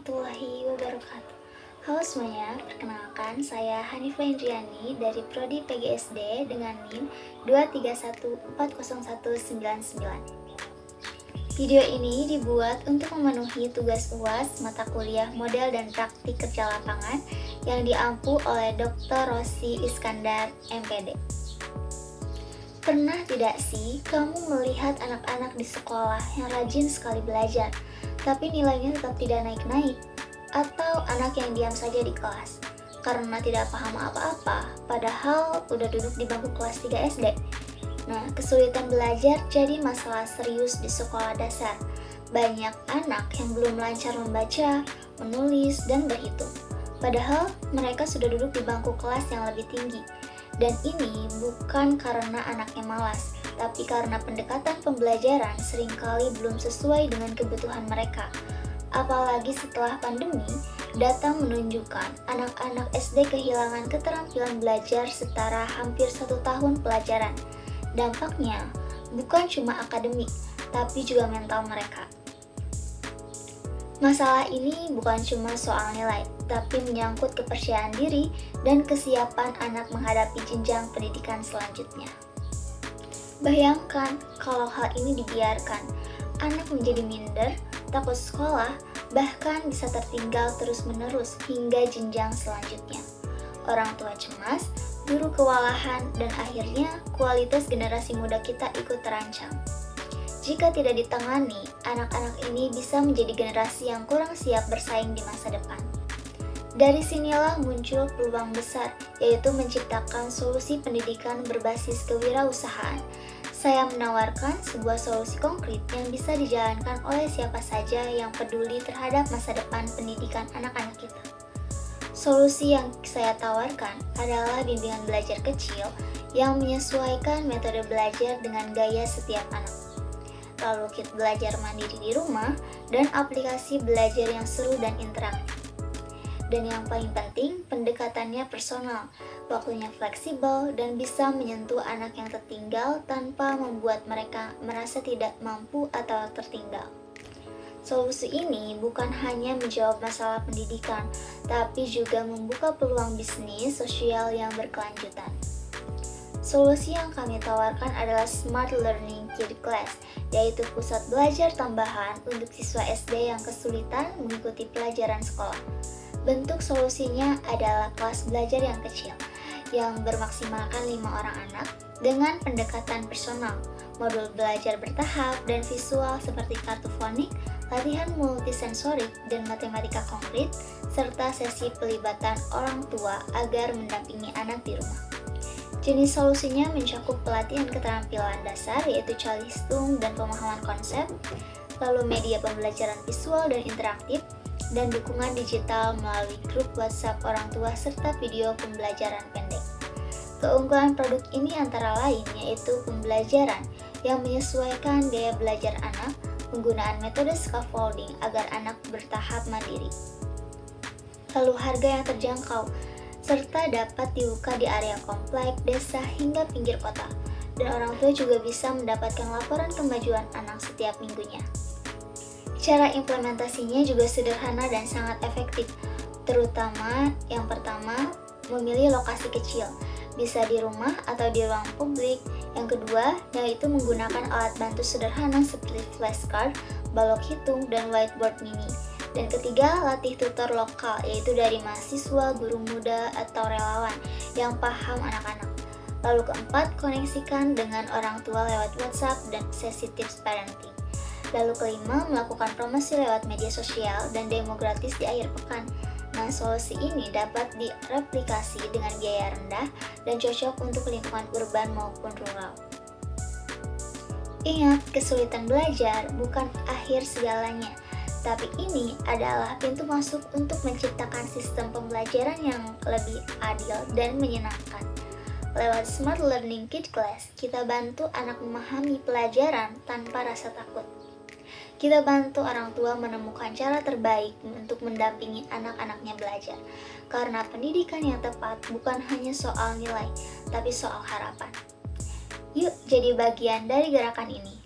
warahmatullahi wabarakatuh. Halo semuanya, perkenalkan saya Hanifah Indriani dari Prodi PGSD dengan NIM 231401999. Video ini dibuat untuk memenuhi tugas UAS mata kuliah model dan praktik kerja lapangan yang diampu oleh Dr. Rosi Iskandar, MPD. Pernah tidak sih kamu melihat anak-anak di sekolah yang rajin sekali belajar, tapi nilainya tetap tidak naik-naik? Atau anak yang diam saja di kelas karena tidak paham apa-apa, padahal udah duduk di bangku kelas 3 SD? Nah, kesulitan belajar jadi masalah serius di sekolah dasar. Banyak anak yang belum lancar membaca, menulis, dan berhitung. Padahal mereka sudah duduk di bangku kelas yang lebih tinggi. Dan ini bukan karena anaknya malas, tapi karena pendekatan pembelajaran seringkali belum sesuai dengan kebutuhan mereka. Apalagi setelah pandemi, data menunjukkan anak-anak SD kehilangan keterampilan belajar setara hampir 1 tahun pelajaran. Dampaknya bukan cuma akademik, tapi juga mental mereka. Masalah ini bukan cuma soal nilai, tapi menyangkut kepercayaan diri dan kesiapan anak menghadapi jenjang pendidikan selanjutnya. Bayangkan kalau hal ini dibiarkan, anak menjadi minder, takut sekolah, bahkan bisa tertinggal terus-menerus hingga jenjang selanjutnya. Orang tua cemas, guru kewalahan, dan akhirnya kualitas generasi muda kita ikut terancam. Jika tidak ditangani, anak-anak ini bisa menjadi generasi yang kurang siap bersaing di masa depan. Dari sinilah muncul peluang besar, yaitu menciptakan solusi pendidikan berbasis kewirausahaan. Saya menawarkan sebuah solusi konkret yang bisa dijalankan oleh siapa saja yang peduli terhadap masa depan pendidikan anak-anak kita. Solusi yang saya tawarkan adalah bimbingan belajar kecil yang menyesuaikan metode belajar dengan gaya setiap anak. Lalu kit belajar mandiri di rumah, dan aplikasi belajar yang seru dan interaktif. Dan yang paling penting, pendekatannya personal, waktunya fleksibel, dan bisa menyentuh anak yang tertinggal tanpa membuat mereka merasa tidak mampu atau tertinggal. Solusi ini bukan hanya menjawab masalah pendidikan, tapi juga membuka peluang bisnis sosial yang berkelanjutan. Solusi yang kami tawarkan adalah Smart Learning Kid Class, yaitu pusat belajar tambahan untuk siswa SD yang kesulitan mengikuti pelajaran sekolah. Bentuk solusinya adalah kelas belajar yang kecil, yang bermaksimalkan 5 orang anak dengan pendekatan personal, modul belajar bertahap dan visual seperti kartu fonik, latihan multisensorik dan matematika konkret, serta sesi pelibatan orang tua agar mendampingi anak di rumah. Jenis solusinya mencakup pelatihan keterampilan dasar yaitu calistung dan pemahaman konsep, lalu media pembelajaran visual dan interaktif, dan dukungan digital melalui grup WhatsApp orang tua serta video pembelajaran pendek. Keunggulan produk ini antara lain yaitu pembelajaran yang menyesuaikan gaya belajar anak, penggunaan metode scaffolding agar anak bertahap mandiri, lalu harga yang terjangkau, serta dapat dibuka di area komplek, desa, hingga pinggir kota. Dan orang tua juga bisa mendapatkan laporan kemajuan anak setiap minggunya. Cara implementasinya juga sederhana dan sangat efektif, terutama yang pertama, memilih lokasi kecil, bisa di rumah atau di ruang publik. Yang kedua, yaitu menggunakan alat bantu sederhana seperti flashcard, balok hitung, dan whiteboard mini. Dan ketiga, latih tutor lokal, yaitu dari mahasiswa, guru muda, atau relawan yang paham anak-anak. Lalu keempat, koneksikan dengan orang tua lewat WhatsApp dan sesi tips parenting. Lalu kelima, melakukan promosi lewat media sosial dan demo gratis di akhir pekan. Nah, solusi ini dapat direplikasi dengan biaya rendah dan cocok untuk lingkungan urban maupun rural. Ingat, kesulitan belajar bukan akhir segalanya, tapi ini adalah pintu masuk untuk menciptakan sistem pembelajaran yang lebih adil dan menyenangkan. Lewat Smart Learning Kid Class, kita bantu anak memahami pelajaran tanpa rasa takut. Kita bantu orang tua menemukan cara terbaik untuk mendampingi anak-anaknya belajar. Karena pendidikan yang tepat bukan hanya soal nilai, tapi soal harapan. Yuk jadi bagian dari gerakan ini.